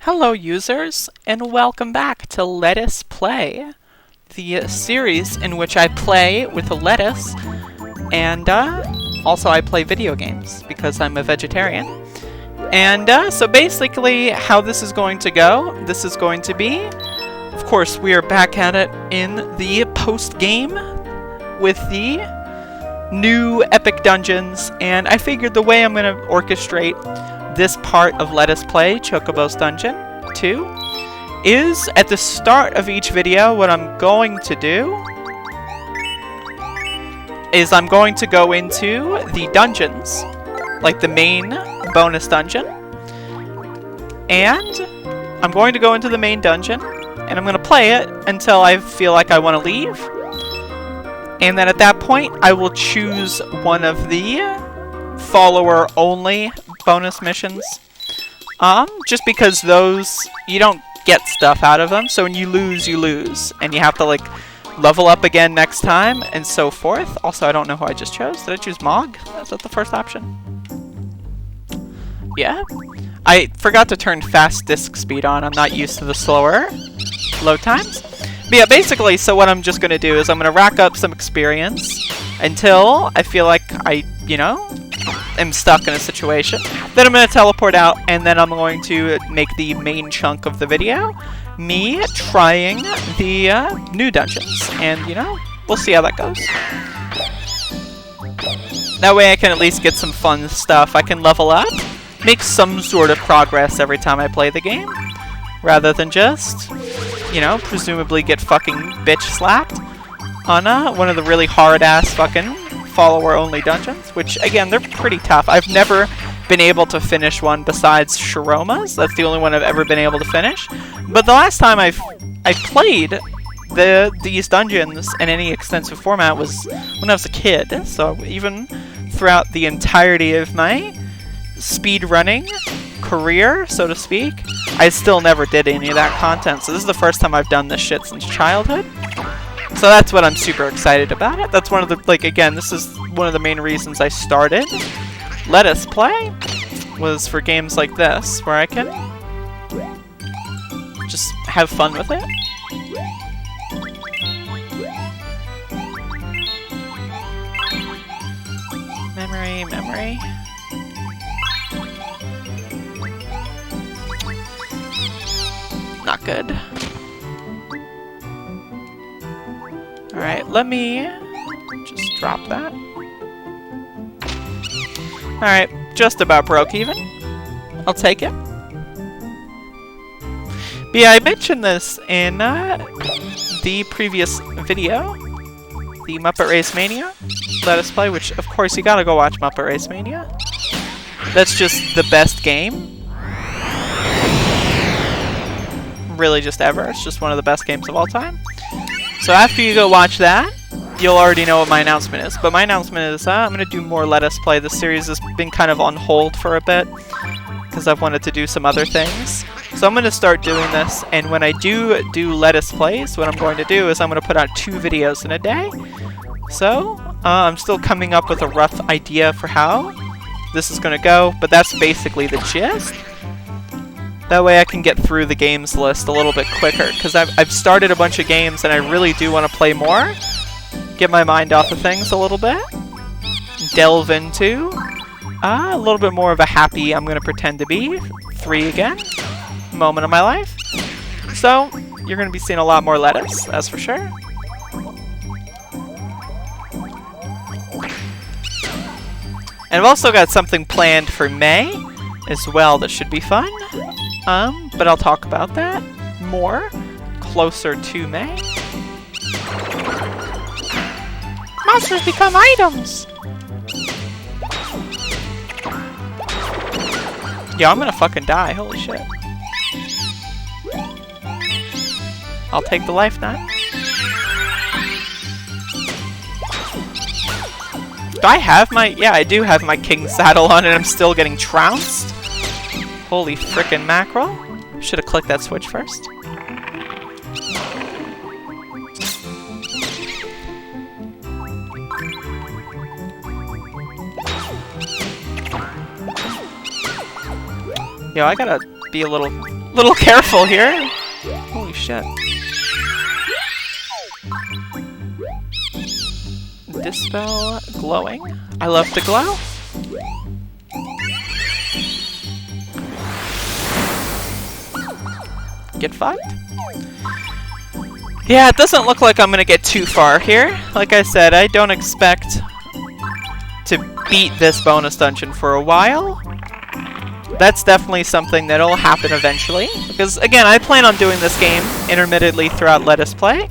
Hello users, and welcome back to Let Us Play, the series in which I play with a lettuce, and also I play video games, because I'm a vegetarian. And so basically how this is going to go, this is going to be, of course we are back at it in the post-game with the new epic dungeons, and I figured the way I'm going to orchestrate this part of Let Us Play, Chocobo's Dungeon 2, is at the start of each video, what I'm going to do is I'm going to go into the dungeons, like the main bonus dungeon, and I'm going to go into the main dungeon, and I'm going to play it until I feel like I want to leave, and then at that point I will choose one of the follower-only bonus missions, just because those, you don't get stuff out of them, so when you lose, and you have to, like, level up again next time, and so forth. Also, I don't know who I just chose. Did I choose Mog? Is that the first option? Yeah? I forgot to turn fast disk speed on. I'm not used to the slower load times. But yeah, basically, so what I'm just going to do is I'm going to rack up some experience until I feel like I, you know, am stuck in a situation. Then I'm going to teleport out, and then I'm going to make the main chunk of the video me trying the new dungeons. And, you know, we'll see how that goes. That way I can at least get some fun stuff. I can level up, make some sort of progress every time I play the game, rather than just, you know, presumably get fucking bitch slapped on one of the really hard-ass fucking follower-only dungeons, which, again, they're pretty tough. I've never been able to finish one besides Shiroma's. That's the only one I've ever been able to finish. But the last time I played these dungeons in any extensive format was when I was a kid. So even throughout the entirety of my speedrunning career, so to speak, I still never did any of that content. So this is the first time I've done this shit since childhood. So that's what I'm super excited about it. That's one of the, like, again, this is one of the main reasons I started Let Us Play, was for games like this, where I can just have fun with it. Memory. Not good. Alright, let me just drop that. Alright, just about broke even. I'll take it. But yeah, I mentioned this in the previous video, the Muppet Race Mania Let Us Play, which, of course, you gotta go watch Muppet Race Mania. That's just the best game. Really, just ever. It's just one of the best games of all time. So after you go watch that, you'll already know what my announcement is. But my announcement is I'm going to do more Let Us Play. This series has been kind of on hold for a bit because I've wanted to do some other things. So I'm going to start doing this, and when I do Let Us Plays, what I'm going to do is I'm going to put out 2 videos in a day. So I'm still coming up with a rough idea for how this is going to go, but that's basically the gist. That way I can get through the games list a little bit quicker, because I've started a bunch of games and I really do want to play more. Get my mind off of things a little bit. Delve into a little bit more of a happy, I'm going to pretend to be 3 again, moment of my life. So, you're going to be seeing a lot more lettuce, that's for sure. And I've also got something planned for May as well that should be fun. But I'll talk about that more closer to May. Monsters become items! Yo, I'm gonna fucking die, holy shit. I'll take the life nut. Do I have my... Yeah, I do have my king saddle on and I'm still getting trounced. Holy frickin' mackerel. Should have clicked that switch first. Yo, I gotta be a little Little careful here. Holy shit. Dispel glowing. I love to glow. Get fucked. Yeah, it doesn't look like I'm gonna get too far here. Like I said, I don't expect to beat this bonus dungeon for a while. That's definitely something that'll happen eventually. Because, again, I plan on doing this game intermittently throughout Let Us Play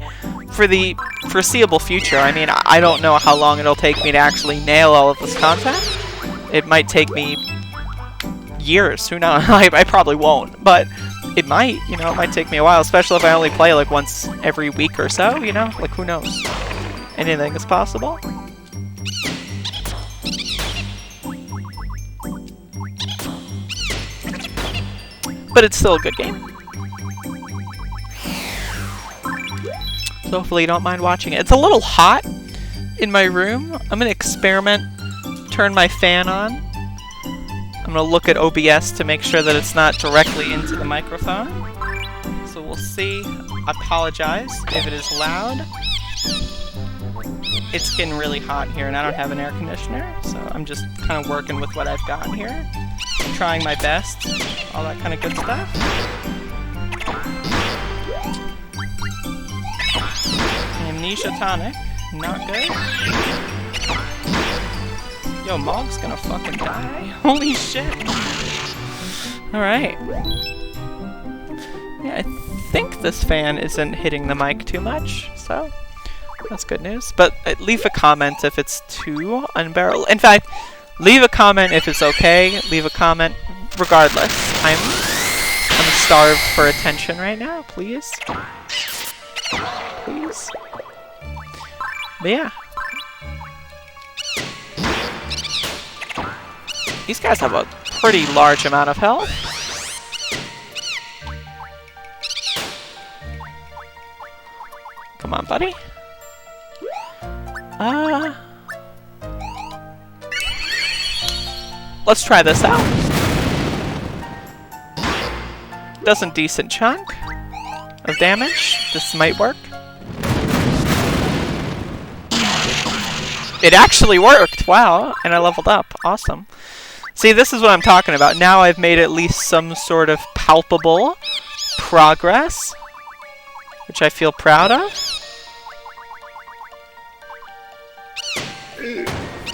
for the foreseeable future. I mean, I don't know how long it'll take me to actually nail all of this content. It might take me years. Who knows? I probably won't. But it might, you know, it might take me a while. Especially if I only play like once every week or so, you know? Like, who knows? Anything is possible. But it's still a good game. So hopefully you don't mind watching it. It's a little hot in my room. I'm gonna experiment, turn my fan on. I'm gonna look at OBS to make sure that it's not directly into the microphone. So we'll see. I apologize if it is loud. It's getting really hot here and I don't have an air conditioner, so I'm just kind of working with what I've got here. I'm trying my best, all that kind of good stuff. Amnesia tonic, not good. Yo, Mog's gonna fucking die. Holy shit. Alright. Yeah, I think this fan isn't hitting the mic too much, so that's good news. But leave a comment if it's too unbearable. In fact, leave a comment if it's okay. Leave a comment regardless. I'm starved for attention right now. Please. Please. But yeah. These guys have a pretty large amount of health. Come on, buddy. Let's try this out. Does a decent chunk of damage. This might work. It actually worked! Wow, and I leveled up. Awesome. See, this is what I'm talking about. Now I've made at least some sort of palpable progress, which I feel proud of.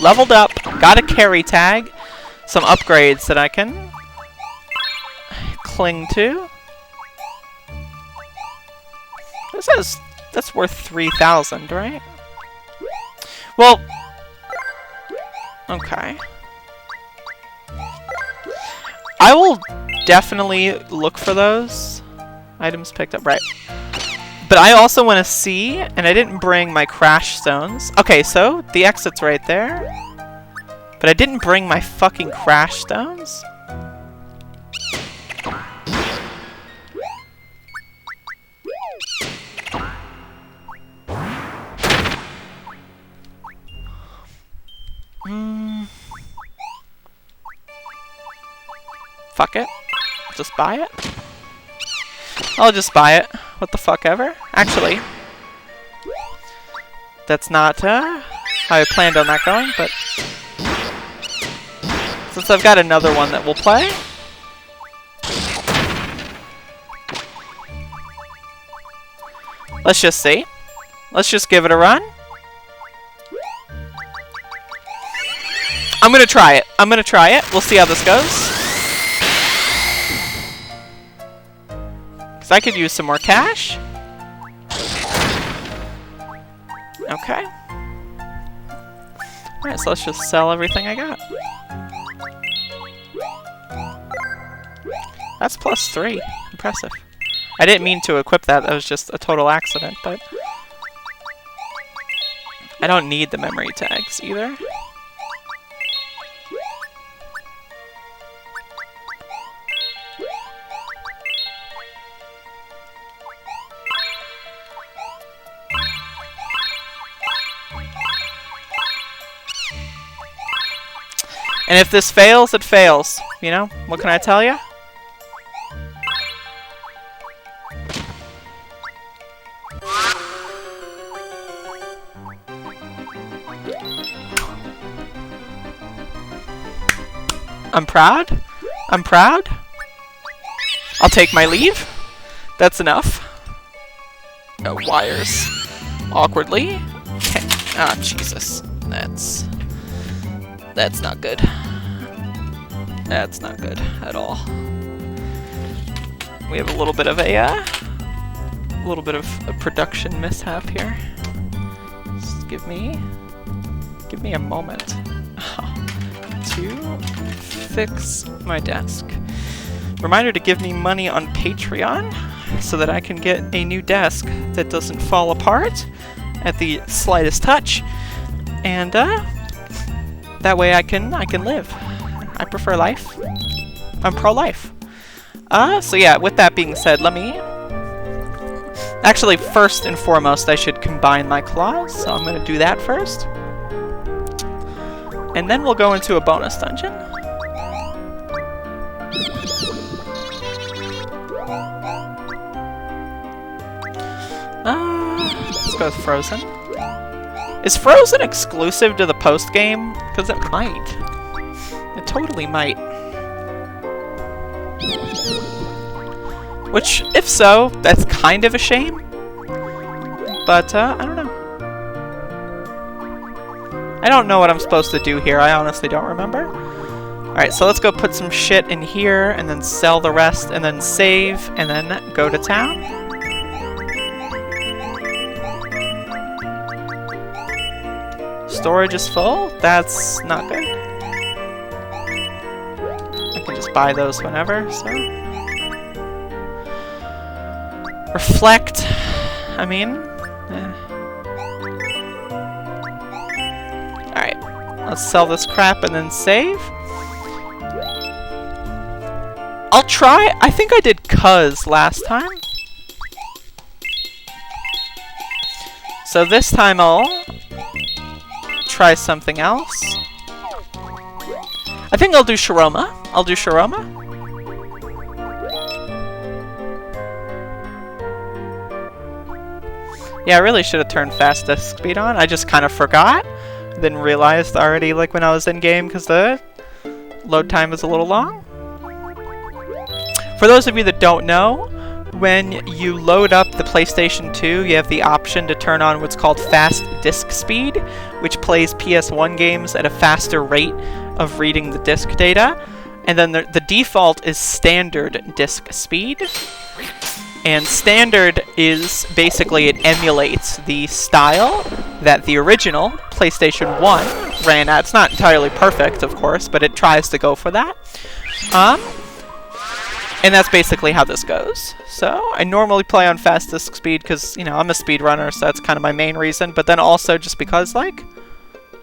Leveled up, got a carry tag, some upgrades that I can cling to. This is, that's worth 3,000, right? Well, okay. I will definitely look for those items picked up, right? But I also want to see, and I didn't bring my crash stones. Okay, so the exit's right there. But I didn't bring my fucking crash stones. Fuck it. Just buy it. I'll just buy it. What the fuck ever. Actually, that's not how I planned on that going, but since I've got another one that we'll play, let's just see. Let's just give it a run. I'm gonna try it. I'm gonna try it. We'll see how this goes. I could use some more cash. Okay. Alright, so let's just sell everything I got. That's +3. Impressive. I didn't mean to equip that. That was just a total accident, but I don't need the memory tags either. And if this fails, it fails. You know? What can I tell you? I'm proud. I'm proud. I'll take my leave. That's enough. No wires. Awkwardly. Okay. Ah, Jesus. That's not good. That's not good at all. We have a little bit of a production mishap here. Just give me a moment to fix my desk. Reminder to give me money on Patreon so that I can get a new desk that doesn't fall apart at the slightest touch, and that way I can live. I prefer life. I'm pro-life. So yeah, with that being said, let me... Actually, first and foremost, I should combine my claws, so I'm going to do that first. And then we'll go into a bonus dungeon. Let's go with Frozen. Is Frozen exclusive to the post-game? Because it might. It totally might. Which, if so, that's kind of a shame. But, I don't know. I don't know what I'm supposed to do here. I honestly don't remember. Alright, so let's go put some shit in here, and then sell the rest, and then save, and then go to town. Storage is full? That's not good. I can just buy those whenever, so... Reflect. I mean... Alright. Let's sell this crap and then save. I'll try... I think I did Cuz last time. So this time I'll... try something else. I think I'll do Shiroma. I'll do Shiroma. Yeah, I really should have turned fast disk speed on. I just kind of forgot. Then realized already, like, when I was in game, because the load time is a little long. For those of you that don't know, when you load up the PlayStation 2, you have the option to turn on what's called fast disk speed, which plays PS1 games at a faster rate of reading the disk data. And then the default is standard disk speed. And standard is basically, it emulates the style that the original PlayStation 1 ran at. It's not entirely perfect, of course, but it tries to go for that. And that's basically how this goes. So, I normally play on fast disk speed because, you know, I'm a speedrunner, so that's kind of my main reason. But then also just because, like,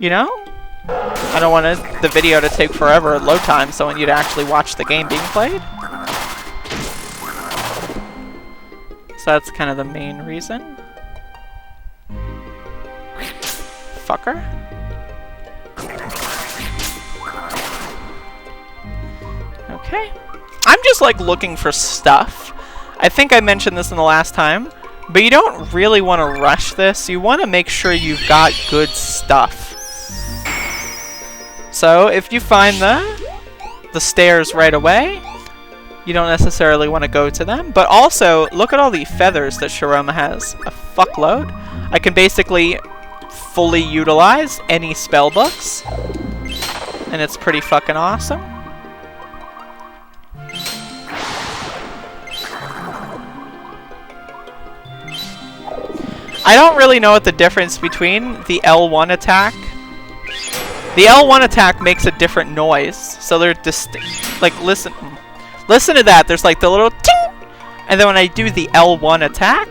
you know, I don't want the video to take forever at load time, so I want you to actually watch the game being played. So that's kind of the main reason. Fucker. Okay. I'm just, like, looking for stuff. I think I mentioned this in the last time, but you don't really want to rush this. You want to make sure you've got good stuff. So, if you find the stairs right away, you don't necessarily want to go to them. But also, look at all the feathers that Shiroma has. A fuckload. I can basically fully utilize any spell books, and it's pretty fucking awesome. I don't really know what the difference between the L1 attack. The L1 attack makes a different noise, so they're distinct. Like, listen to that. There's like the little ting, and then when I do the L1 attack,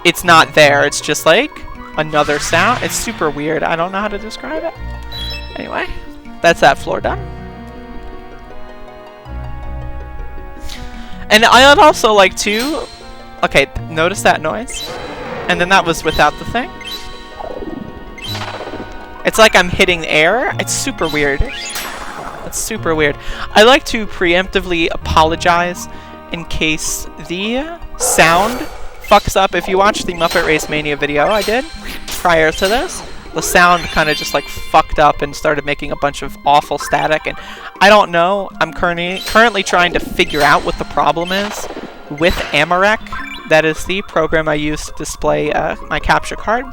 it's not there. It's just like another sound. It's super weird. I don't know how to describe it. Anyway, that's that floor done. And I'd also like to... Okay, notice that noise? And then that was without the thing. It's like I'm hitting air. It's super weird. It's super weird. I like to preemptively apologize in case the sound fucks up. If you watch the Muppet Race Mania video I did prior to this, the sound kind of just like fucked up and started making a bunch of awful static, and I don't know. I'm currently trying to figure out what the problem is with Amarek. That is the program I use to display my capture card.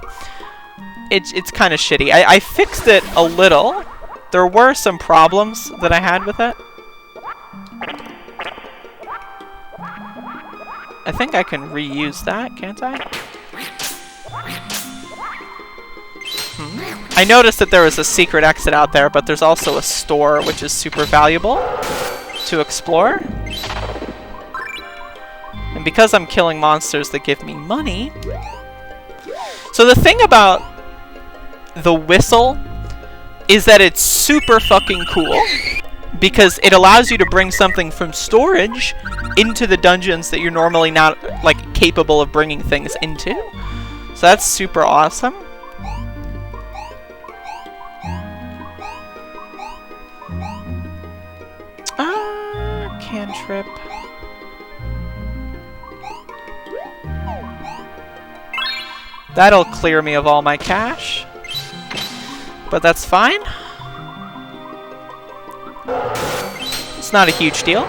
It's kind of shitty. I fixed it a little. There were some problems that I had with it. I think I can reuse that, can't I? I noticed that there was a secret exit out there, but there's also a store, which is super valuable to explore. And because I'm killing monsters that give me money... So the thing about the whistle is that it's super fucking cool, because it allows you to bring something from storage into the dungeons that you're normally not, like, capable of bringing things into. So that's super awesome. Cantrip. That'll clear me of all my cash. But that's fine. It's not a huge deal.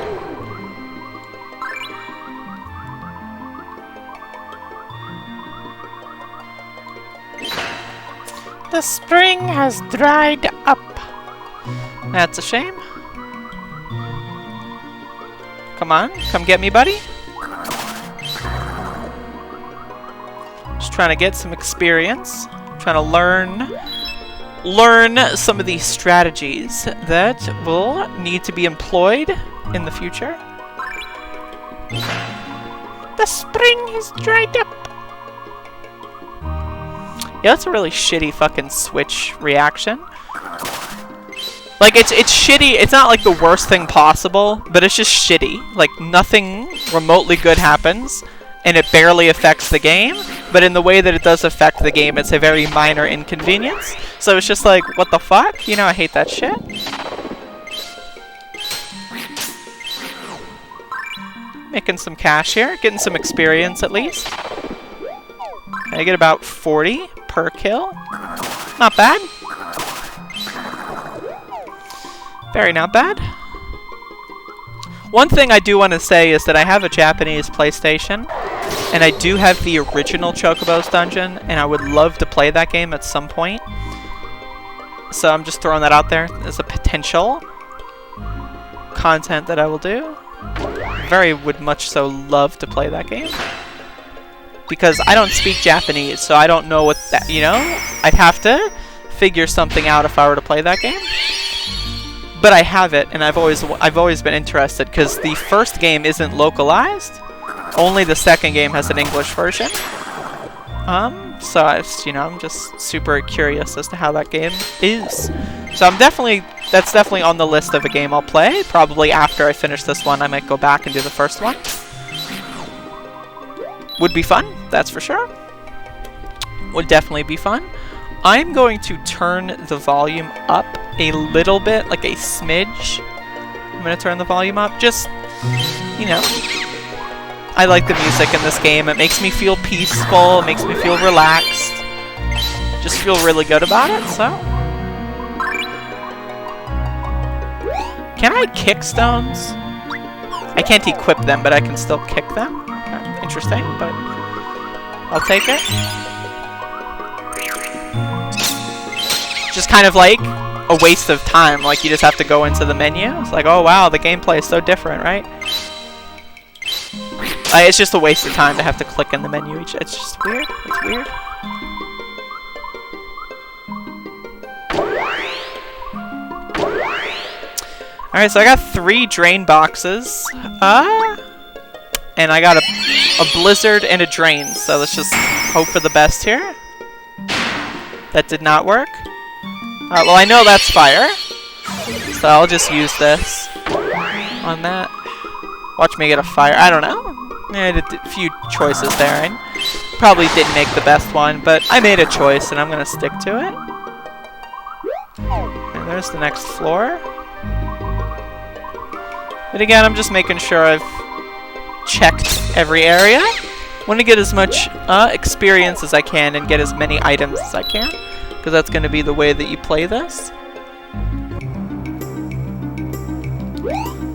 The spring has dried up. That's a shame. Come on, come get me, buddy. Just trying to get some experience. Trying to learn some of these strategies that will need to be employed in the future. The spring has dried up. Yeah, that's a really shitty fucking Switch reaction. Like, it's shitty. It's not like the worst thing possible, but it's just shitty. Like, nothing remotely good happens, and it barely affects the game. But in the way that it does affect the game, it's a very minor inconvenience. So it's just like, what the fuck? You know, I hate that shit. Making some cash here. Getting some experience, at least. I get about 40 per kill. Not bad. Very not bad. One thing I do want to say is that I have a Japanese PlayStation, and I do have the original Chocobo's Dungeon, and I would love to play that game at some point. So I'm just throwing that out there as a potential content that I will do. Would much so love to play that game. Because I don't speak Japanese, so I don't know what that, you know? I'd have to figure something out if I were to play that game. But I have it, and I've always been interested, because the first game isn't localized. Only the second game has an English version. So I'm just super curious as to how that game is. So that's definitely on the list of a game I'll play. Probably after I finish this one, I might go back and do the first one. Would be fun, that's for sure. Would definitely be fun. I'm going to turn the volume up a little bit, like a smidge. I'm going to turn the volume up, just, you know. I like the music in this game. It makes me feel peaceful, it makes me feel relaxed. Just feel really good about it, so. Can I kick stones? I can't equip them, but I can still kick them. Interesting, but I'll take it. Just kind of like a waste of time. Like, you just have to go into the menu. It's like, oh wow, the gameplay is so different, right? It's just a waste of time to have to click in the menu. It's just weird. It's weird. Alright, so I got 3 drain boxes. And I got a blizzard and a drain, so let's just hope for the best here. That did not work. Alright, well I know that's fire, so I'll just use this on that. Watch me get a fire. I don't know. I did a few choices there, and probably didn't make the best one, but I made a choice, and I'm gonna stick to it. And there's the next floor. But again, I'm just making sure I've checked every area. I want to get as much experience as I can and get as many items as I can. because that's going to be the way that you play this.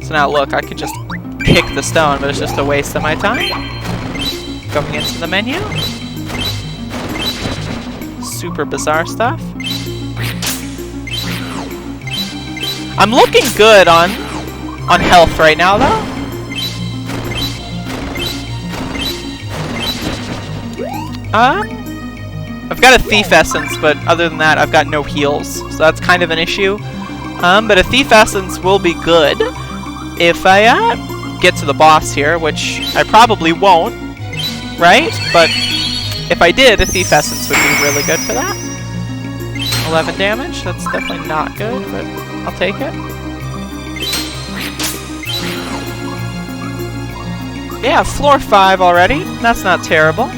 So now look, I could just pick the stone, but it's just a waste of my time. Going into the menu. Super bizarre stuff. I'm looking good on health right now, though. I've got a Thief Essence, but other than that, I've got no heals. So that's kind of an issue. But a Thief Essence will be good if I get to the boss here, which I probably won't, right? But if I did, a Thief Essence would be really good for that. 11 damage, that's definitely not good, but I'll take it. Yeah, floor 5 already. That's not terrible.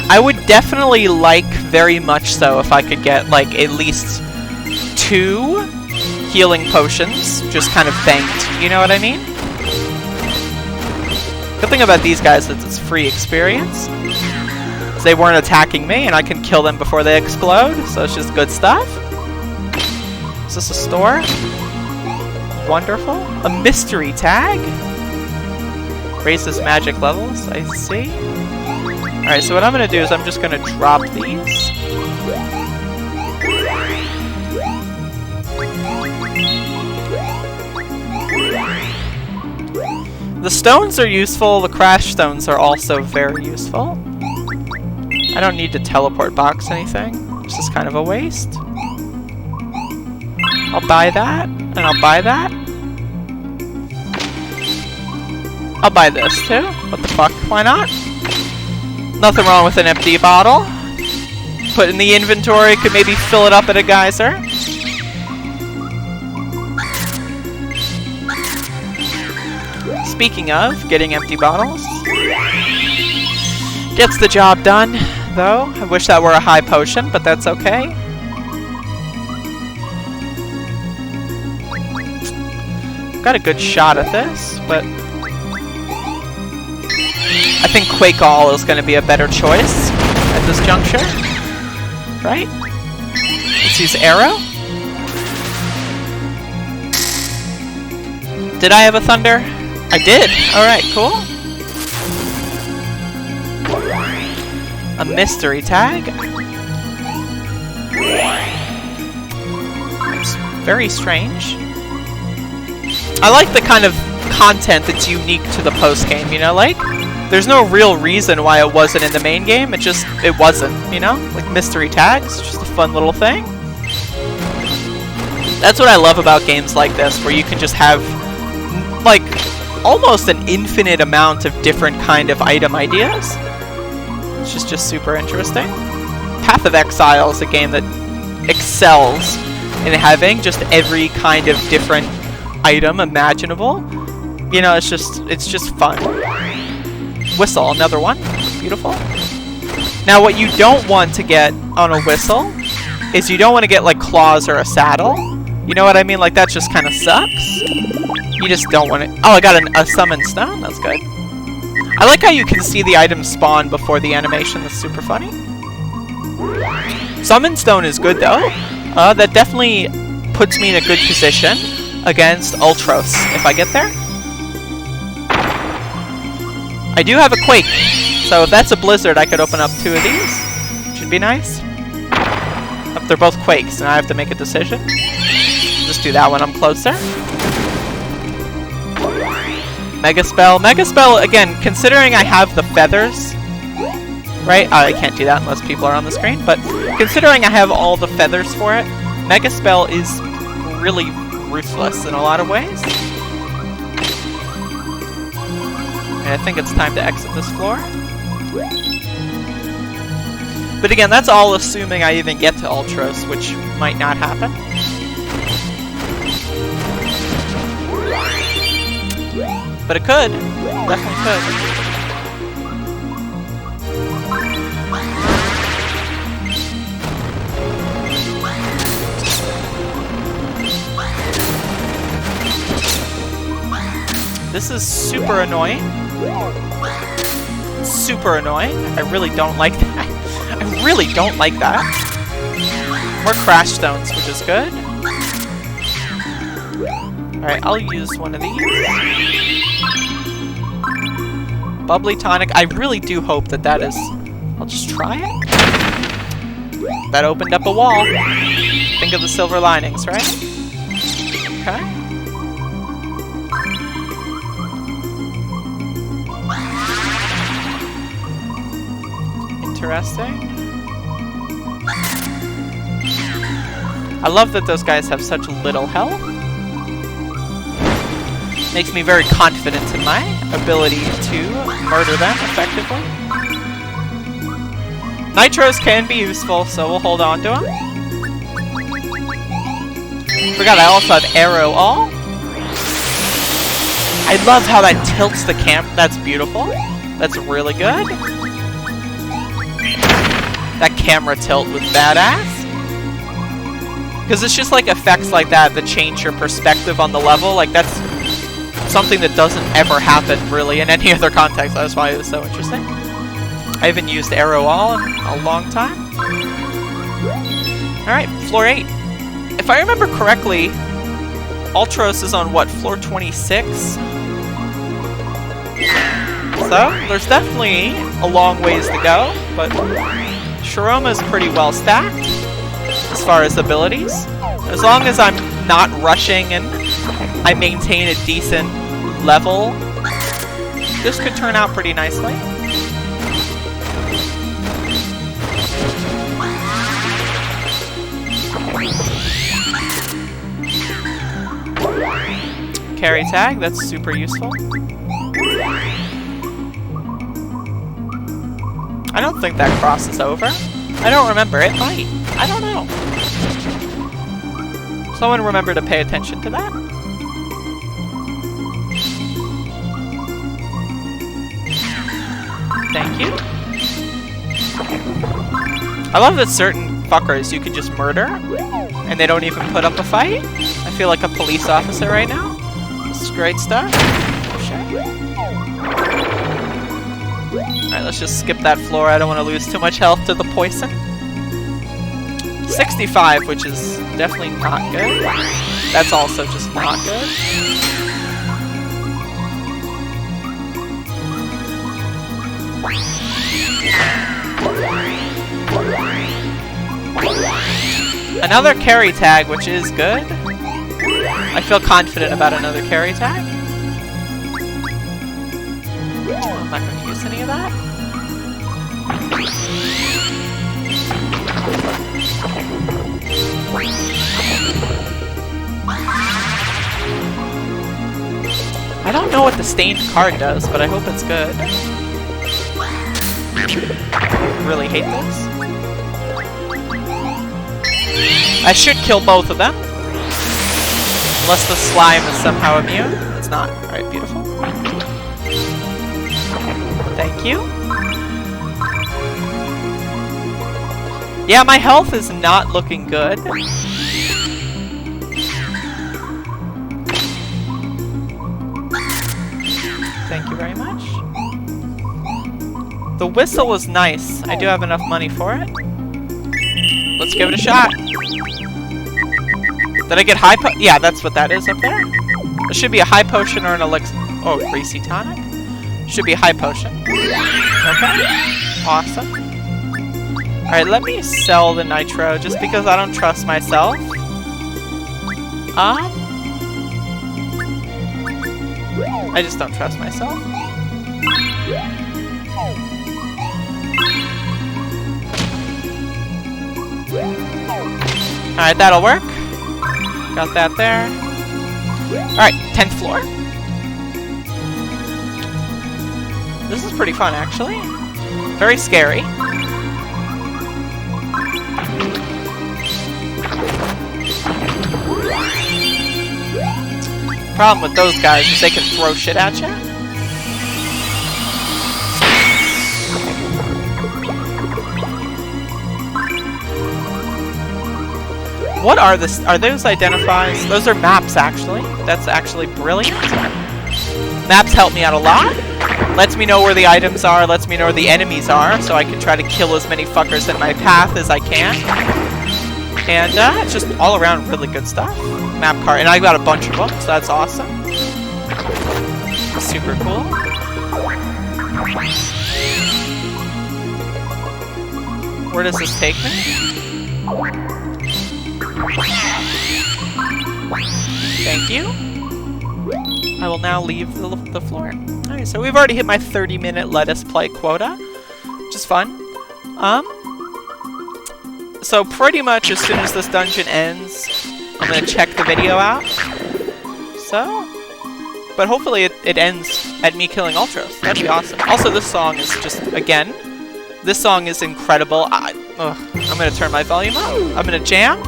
I would definitely like very much so if I could get like at least 2 healing potions just kind of banked, you know what I mean? Good thing about these guys is it's free experience. They weren't attacking me and I can kill them before they explode, so it's just good stuff. Is this a store? Wonderful. A mystery tag? Raises magic levels, I see. Alright, so what I'm going to do is I'm just going to drop these. The stones are useful, the crash stones are also very useful. I don't need to teleport box anything. This is kind of a waste. I'll buy that, and I'll buy that. I'll buy this too. What the fuck? Why not? Nothing wrong with an empty bottle. Put in the inventory, could maybe fill it up at a geyser. Speaking of getting empty bottles, gets the job done, though. I wish that were a high potion, but that's okay. Got a good shot at this, but I think Quake All is going to be a better choice at this juncture. Right? Let's use Arrow. Did I have a Thunder? I did! Alright, cool. A mystery tag. It's very strange. I like the kind of content that's unique to the post-game, you know? Like, there's no real reason why it wasn't in the main game, it wasn't, you know? Like mystery tags, just a fun little thing. That's what I love about games like this, where you can just have, like, almost an infinite amount of different kind of item ideas. Which is just super interesting. Path of Exile is a game that excels in having just every kind of different item imaginable. You know, it's just fun. Whistle, another one. Beautiful. Now, what you don't want to get on a whistle is you don't want to get, like, claws or a saddle. You know what I mean? Like, that just kind of sucks. You just don't want it. Oh, I got a summon stone. That's good. I like how you can see the items spawn before the animation. That's super funny. Summon stone is good, though. That definitely puts me in a good position against Ultros if I get there. I do have a Quake, so if that's a Blizzard, I could open up 2 of these. Should be nice. Oh, they're both Quakes, and I have to make a decision. Just do that when I'm closer. Mega Spell. Mega Spell, again, considering I have the feathers, right? I can't do that unless people are on the screen, but considering I have all the feathers for it, Mega Spell is really ruthless in a lot of ways. And I think it's time to exit this floor. But again, that's all assuming I even get to Ultros, which might not happen. But it could. Definitely could. This is super annoying. Super annoying. I really don't like that. I really don't like that. More crash stones, which is good. Alright, I'll use one of these. Bubbly tonic. I really do hope that that is... I'll just try it. That opened up a wall. Think of the silver linings, right? Okay. Interesting. I love that those guys have such little health. Makes me very confident in my ability to murder them effectively. Nitros can be useful, so we'll hold on to them. Forgot I also have Arrow All. I love how that tilts the camp. That's beautiful. That's really good. That camera tilt was badass. Because it's just like effects like that that change your perspective on the level. Like that's something that doesn't ever happen really in any other context. That's why it was so interesting. I haven't used Arrow All in a long time. Alright, floor 8. If I remember correctly, Ultros is on what, floor 26? So, there's definitely a long ways to go, but Shiroma is pretty well stacked as far as abilities. As long as I'm not rushing and I maintain a decent level, this could turn out pretty nicely. Carry tag, that's super useful. I don't think that crosses over. I don't remember, it might. I don't know. Someone remember to pay attention to that? Thank you. I love that certain fuckers you can just murder and they don't even put up a fight. I feel like a police officer right now. This is great stuff. Alright, let's just skip that floor. I don't want to lose too much health to the poison. 65, which is definitely not good. That's also just not good. Another carry tag, which is good. I feel confident about another carry tag. I'm not going to use any of that. I don't know what the stained card does, but I hope it's good. I really hate this. I should kill both of them. Unless the slime is somehow immune. It's not. Alright, beautiful. Thank you. Yeah, my health is not looking good. Thank you very much. The whistle was nice. I do have enough money for it. Let's give it a shot. Did I get high po- Yeah, that's what that is up there. It should be a high potion or an elixir. Oh, greasy tonic. Should be a high potion. Okay. Awesome. Alright, let me sell the nitro just because I don't trust myself. I just don't trust myself. Alright, that'll work. Got that there. Alright, 10th floor. This is pretty fun, actually. Very scary. Problem with those guys is they can throw shit at you. What are this? Are those identifies? Those are maps, actually. That's actually brilliant. Maps help me out a lot. Lets me know where the items are, lets me know where the enemies are, so I can try to kill as many fuckers in my path as I can. And it's just all around really good stuff. Map card, and I got a bunch of them, so that's awesome. Super cool. Where does this take me? Thank you. I will now leave the floor. Alright, so we've already hit my 30-minute Let Us Play quota, which is fun. So pretty much as soon as this dungeon ends, I'm gonna check the video out. So, but hopefully it ends at me killing Ultros. That'd be awesome. Also, this song is just, again, this song is incredible. I'm gonna turn my volume up. I'm gonna jam.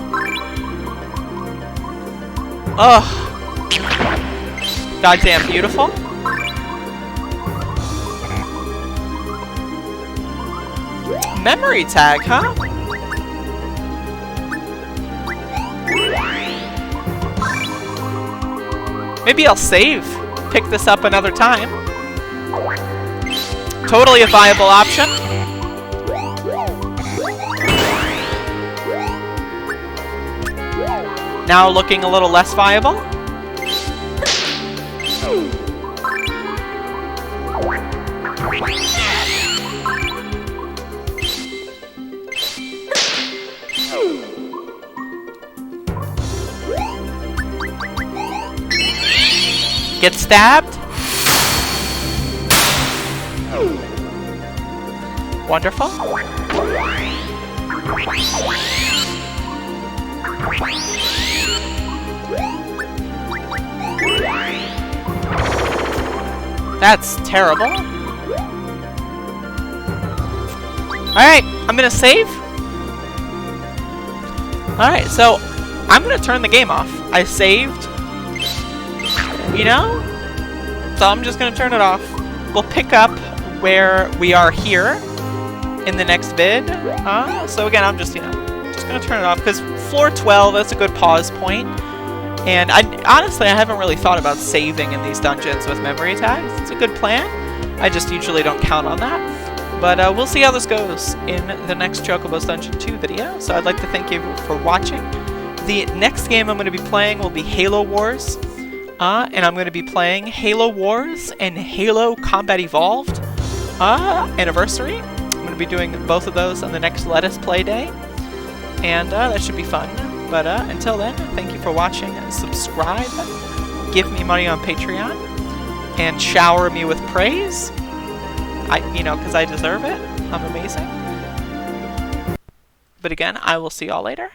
Ugh. Goddamn beautiful. Memory tag, huh? Maybe I'll save. Pick this up another time. Totally a viable option. Now looking a little less viable. Get stabbed. Wonderful. That's terrible. Alright, I'm gonna save. Alright, so I'm gonna turn the game off. I saved. You know? So I'm just gonna turn it off. We'll pick up where we are here in the next vid. So again, I'm just, you know, just gonna turn it off because floor 12, that's a good pause point. And honestly, I haven't really thought about saving in these dungeons with memory tags. It's a good plan. I just usually don't count on that. But we'll see how this goes in the next Chocobo's Dungeon 2 video. So I'd like to thank you for watching. The next game I'm going to be playing will be Halo Wars. And I'm going to be playing Halo Wars and Halo Combat Evolved Anniversary. I'm going to be doing both of those on the next Let Us Play day. And that should be fun. But until then, thank you for watching. Subscribe, give me money on Patreon, and shower me with praise. You know, because I deserve it. I'm amazing. But again, I will see y'all later.